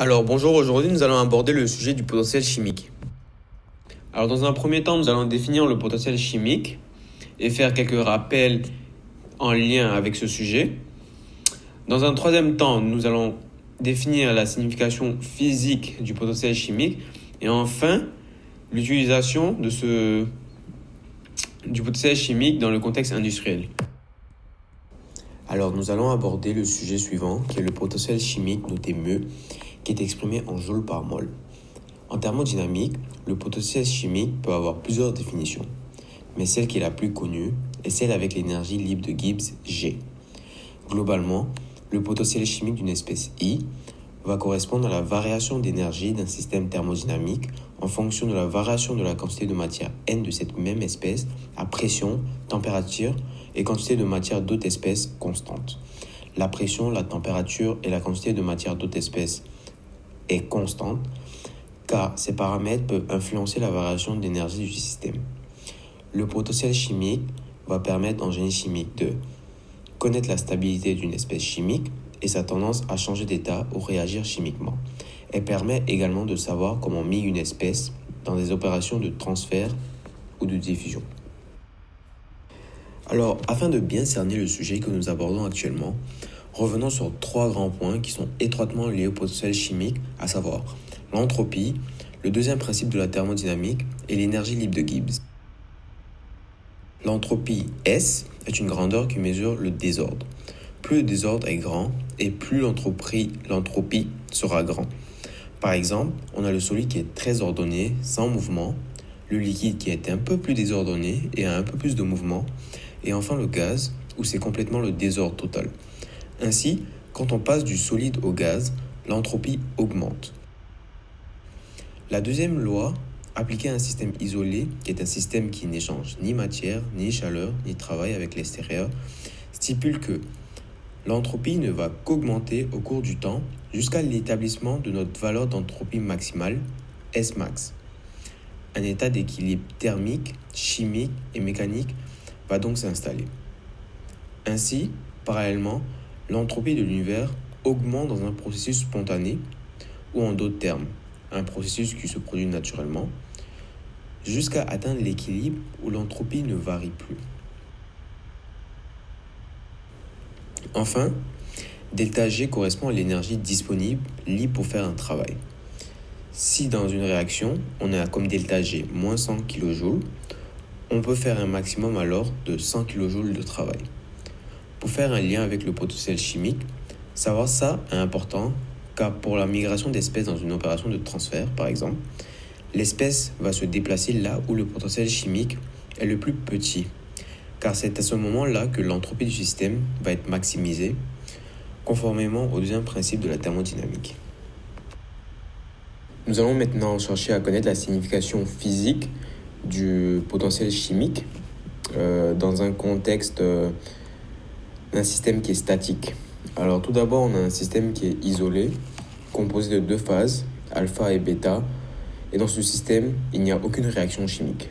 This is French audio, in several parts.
Alors bonjour, aujourd'hui nous allons aborder le sujet du potentiel chimique. Alors dans un premier temps, nous allons définir le potentiel chimique et faire quelques rappels en lien avec ce sujet. Dans un troisième temps, nous allons définir la signification physique du potentiel chimique et enfin l'utilisation du potentiel chimique dans le contexte industriel. Alors nous allons aborder le sujet suivant qui est le potentiel chimique noté μ qui est exprimé en joules par mol. En thermodynamique, le potentiel chimique peut avoir plusieurs définitions, mais celle qui est la plus connue est celle avec l'énergie libre de Gibbs G. Globalement, le potentiel chimique d'une espèce I va correspondre à la variation d'énergie d'un système thermodynamique en fonction de la variation de la quantité de matière N de cette même espèce à pression, température et quantité de matière d'autres espèces constantes. La pression, la température et la quantité de matière d'autres espèces est constante car ces paramètres peuvent influencer la variation d'énergie du système. Le potentiel chimique va permettre en génie chimique de connaître la stabilité d'une espèce chimique et sa tendance à changer d'état ou réagir chimiquement. Elle permet également de savoir comment migre une espèce dans des opérations de transfert ou de diffusion. Alors, afin de bien cerner le sujet que nous abordons actuellement, revenons sur trois grands points qui sont étroitement liés au potentiel chimique, à savoir l'entropie, le deuxième principe de la thermodynamique et l'énergie libre de Gibbs. L'entropie S est une grandeur qui mesure le désordre. Plus le désordre est grand et plus l'entropie sera grand. Par exemple, on a le solide qui est très ordonné, sans mouvement, le liquide qui est un peu plus désordonné et a un peu plus de mouvement, et enfin le gaz où c'est complètement le désordre total. Ainsi, quand on passe du solide au gaz, l'entropie augmente. La deuxième loi, appliquée à un système isolé, qui est un système qui n'échange ni matière, ni chaleur, ni travail avec l'extérieur, stipule que l'entropie ne va qu'augmenter au cours du temps jusqu'à l'établissement de notre valeur d'entropie maximale, Smax. Un état d'équilibre thermique, chimique et mécanique va donc s'installer. Ainsi, parallèlement, l'entropie de l'univers augmente dans un processus spontané, ou en d'autres termes, un processus qui se produit naturellement, jusqu'à atteindre l'équilibre où l'entropie ne varie plus. Enfin, ΔG correspond à l'énergie disponible libre pour faire un travail. Si dans une réaction, on a comme ΔG moins 100 kJ, on peut faire un maximum alors de 100 kJ de travail. Pour faire un lien avec le potentiel chimique, savoir ça est important car pour la migration d'espèces dans une opération de transfert, par exemple, l'espèce va se déplacer là où le potentiel chimique est le plus petit, car c'est à ce moment-là que l'entropie du système va être maximisée, conformément au deuxième principe de la thermodynamique. Nous allons maintenant chercher à connaître la signification physique du potentiel chimique dans un contexte d'un système qui est statique. Alors tout d'abord, on a un système qui est isolé, composé de deux phases, alpha et bêta, et dans ce système, il n'y a aucune réaction chimique.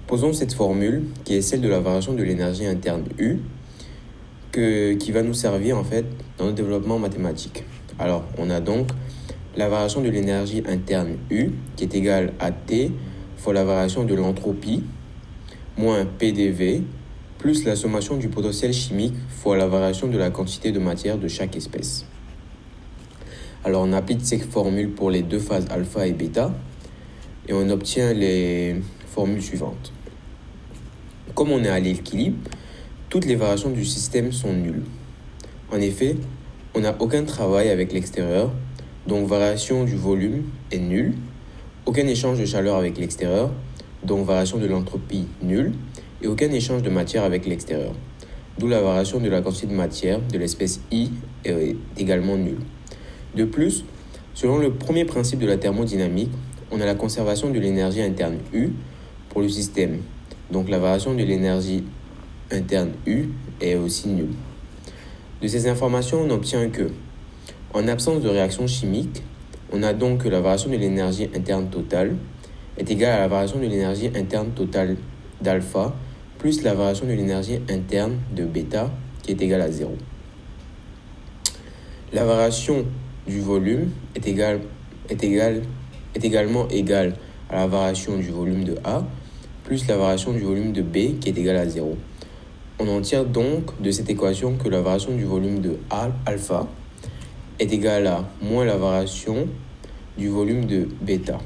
Posons cette formule qui est celle de la variation de l'énergie interne U, qui va nous servir en fait dans le développement mathématique. Alors, on a donc la variation de l'énergie interne U qui est égale à T fois la variation de l'entropie moins PDV plus la sommation du potentiel chimique fois la variation de la quantité de matière de chaque espèce. Alors on applique ces formules pour les deux phases alpha et bêta et on obtient les formules suivantes. Comme on est à l'équilibre, toutes les variations du système sont nulles. En effet, on n'a aucun travail avec l'extérieur, donc variation du volume est nulle, aucun échange de chaleur avec l'extérieur, donc variation de l'entropie nulle, et aucun échange de matière avec l'extérieur, d'où la variation de la quantité de matière de l'espèce I est également nulle. De plus, selon le premier principe de la thermodynamique, on a la conservation de l'énergie interne U pour le système, donc la variation de l'énergie interne U est aussi nulle. De ces informations, on obtient que, en absence de réaction chimique, on a donc que la variation de l'énergie interne totale est égale à la variation de l'énergie interne totale d'alpha plus la variation de l'énergie interne de bêta qui est égale à 0. La variation du volume est également égale à la variation du volume de A plus la variation du volume de B qui est égale à 0. On en tire donc de cette équation que la variation du volume de A, alpha, est égale à moins la variation du volume de bêta.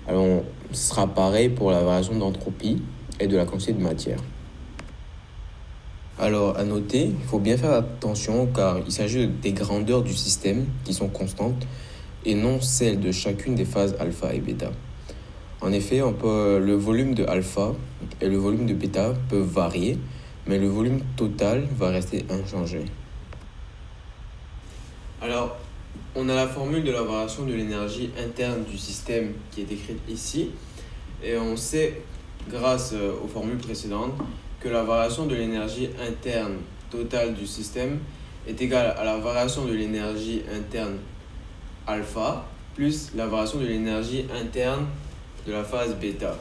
Alors, ce sera pareil pour la variation d'entropie et de la quantité de matière. Alors, à noter, il faut bien faire attention car il s'agit des grandeurs du système qui sont constantes et non celles de chacune des phases alpha et bêta. En effet, le volume de alpha et le volume de bêta peuvent varier, mais le volume total va rester inchangé. Alors, on a la formule de la variation de l'énergie interne du système qui est écrite ici. Et on sait, grâce aux formules précédentes, que la variation de l'énergie interne totale du système est égale à la variation de l'énergie interne alpha plus la variation de l'énergie interne de la phase bêta.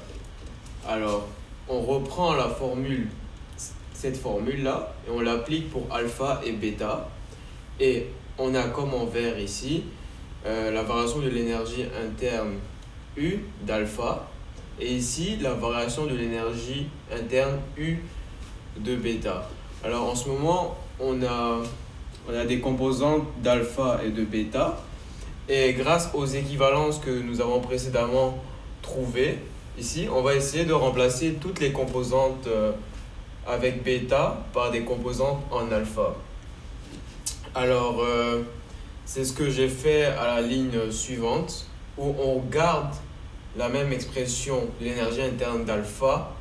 Alors, on reprend cette formule-là, et on l'applique pour alpha et bêta. Et on a comme en vert ici la variation de l'énergie interne U d'alpha. Et ici, la variation de l'énergie interne U de bêta. Alors, en ce moment, on a des composantes d'alpha et de bêta. Et grâce aux équivalences que nous avons précédemment trouvées, ici, on va essayer de remplacer toutes les composantes avec bêta par des composantes en alpha. Alors, c'est ce que j'ai fait à la ligne suivante, où on garde la même expression, l'énergie interne d'alpha,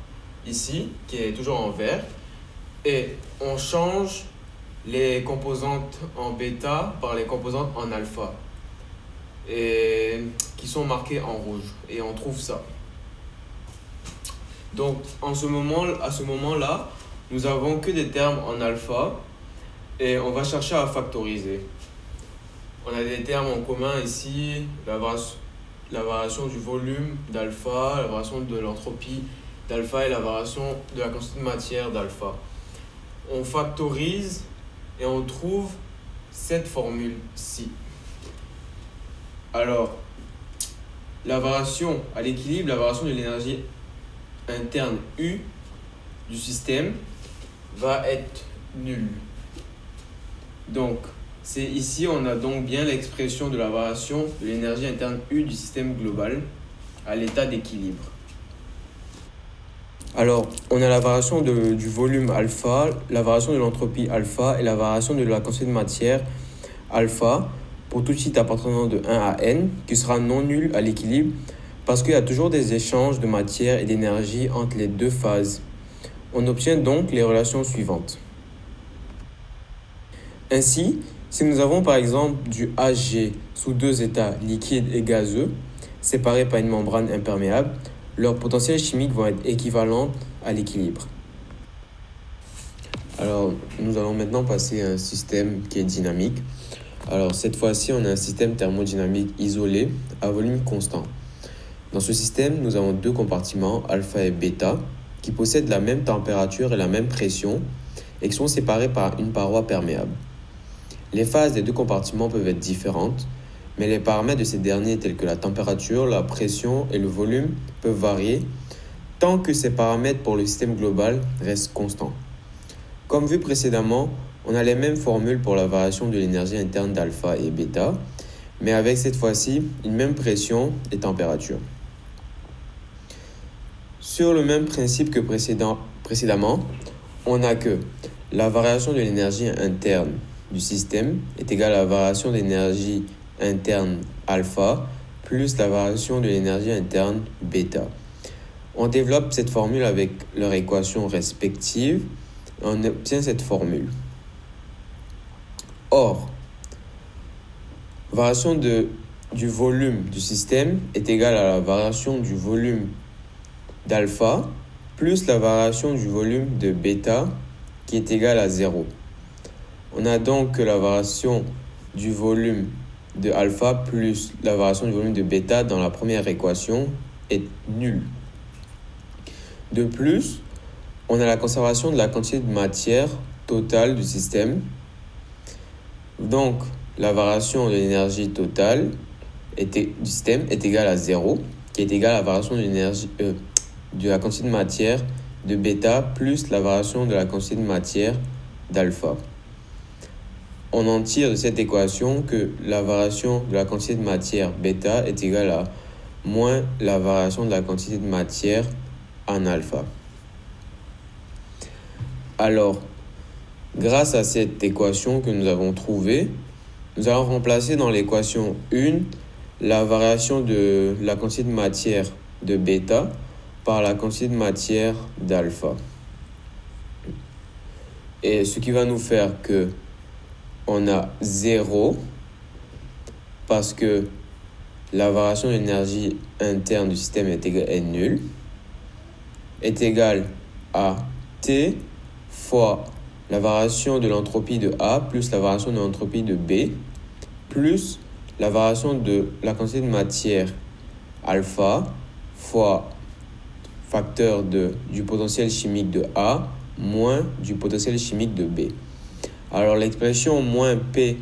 ici, qui est toujours en vert, et on change les composantes en bêta par les composantes en alpha, et qui sont marquées en rouge, et on trouve ça. Donc, à ce moment-là, nous avons que des termes en alpha, et on va chercher à factoriser. On a des termes en commun ici, la variation du volume d'alpha, la variation de l'entropie d'alpha et la variation de la quantité de matière d'alpha. On factorise et on trouve cette formule-ci. Alors, la variation à l'équilibre, la variation de l'énergie interne U du système va être nulle. Donc, ici, on a donc bien l'expression de la variation de l'énergie interne U du système global à l'état d'équilibre. Alors, on a la variation du volume alpha, la variation de l'entropie alpha et la variation de la quantité de matière alpha pour tout site appartenant de 1 à n qui sera non nul à l'équilibre parce qu'il y a toujours des échanges de matière et d'énergie entre les deux phases. On obtient donc les relations suivantes. Ainsi, si nous avons par exemple du Hg sous deux états liquide et gazeux, séparés par une membrane imperméable, leurs potentiels chimiques vont être équivalents à l'équilibre. Alors, nous allons maintenant passer à un système qui est dynamique. Alors, cette fois-ci, on a un système thermodynamique isolé à volume constant. Dans ce système, nous avons deux compartiments, alpha et bêta, qui possèdent la même température et la même pression et qui sont séparés par une paroi perméable. Les phases des deux compartiments peuvent être différentes, mais les paramètres de ces derniers tels que la température, la pression et le volume peuvent varier tant que ces paramètres pour le système global restent constants. Comme vu précédemment, on a les mêmes formules pour la variation de l'énergie interne d'alpha et bêta, mais avec cette fois-ci une même pression et température. Sur le même principe que précédemment, on a que la variation de l'énergie interne du système est égale à la variation d'énergie interne alpha plus la variation de l'énergie interne bêta. On développe cette formule avec leurs équations respectives et on obtient cette formule. Or, variation du volume du système est égale à la variation du volume d'alpha plus la variation du volume de bêta qui est égale à 0. On a donc que la variation du volume de alpha plus la variation du volume de bêta dans la première équation est nulle. De plus, on a la conservation de la quantité de matière totale du système. Donc, la variation de l'énergie totale du système est égale à 0, qui est égale à la variation de l'énergie de la quantité de matière de bêta plus la variation de la quantité de matière d'alpha. On en tire de cette équation que la variation de la quantité de matière bêta est égale à moins la variation de la quantité de matière en alpha. Alors, grâce à cette équation que nous avons trouvée, nous allons remplacer dans l'équation 1 la variation de la quantité de matière de bêta par la quantité de matière d'alpha. Et ce qui va nous faire que on a 0 parce que la variation de l'énergie interne du système est nulle, est égale à T fois la variation de l'entropie de A plus la variation de l'entropie de B plus la variation de la quantité de matière alpha fois facteur du potentiel chimique de A moins du potentiel chimique de B. Alors l'expression moins P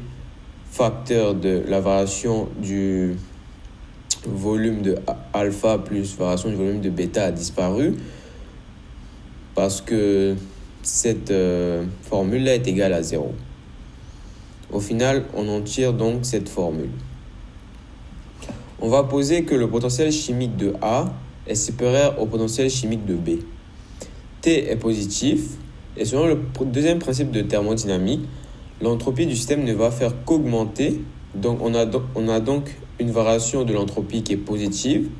facteur de la variation du volume de alpha plus variation du volume de bêta a disparu parce que cette formule-là est égale à 0. Au final, on en tire donc cette formule. On va poser que le potentiel chimique de A est supérieur au potentiel chimique de B. T est positif et selon le deuxième principe de thermodynamique, l'entropie du système ne va faire qu'augmenter. Donc on a donc une variation de l'entropie qui est positive,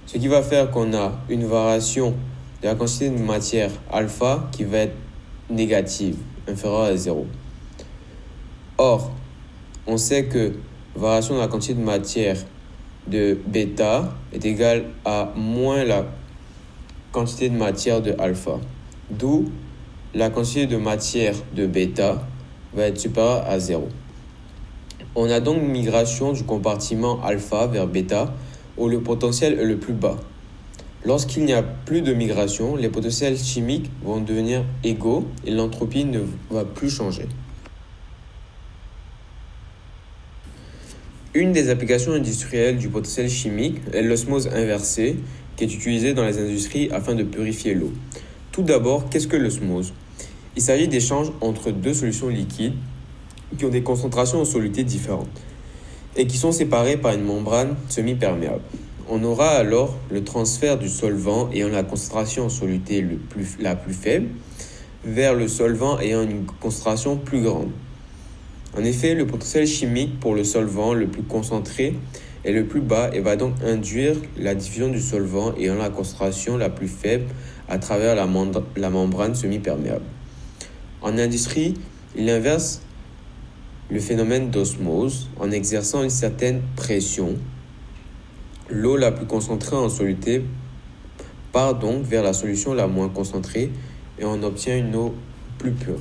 ce qui va faire qu'on a une variation de la quantité de matière alpha qui va être négative, inférieure à 0. Or, on sait que variation de la quantité de matière de bêta est égale à moins la quantité de matière de alpha. D'où la quantité de matière de bêta va être supérieure à 0. On a donc une migration du compartiment alpha vers bêta où le potentiel est le plus bas. Lorsqu'il n'y a plus de migration, les potentiels chimiques vont devenir égaux et l'entropie ne va plus changer. Une des applications industrielles du potentiel chimique est l'osmose inversée qui est utilisée dans les industries afin de purifier l'eau. Tout d'abord, qu'est-ce que l'osmose ? Il s'agit d'échanges entre deux solutions liquides qui ont des concentrations en soluté différentes et qui sont séparées par une membrane semi-perméable. On aura alors le transfert du solvant ayant la concentration en soluté la plus faible vers le solvant ayant une concentration plus grande. En effet, le potentiel chimique pour le solvant le plus concentré est le plus bas et va donc induire la diffusion du solvant ayant la concentration la plus faible à travers la membrane semi-perméable. En industrie, il inverse le phénomène d'osmose en exerçant une certaine pression. L'eau la plus concentrée en soluté part donc vers la solution la moins concentrée et on obtient une eau plus pure.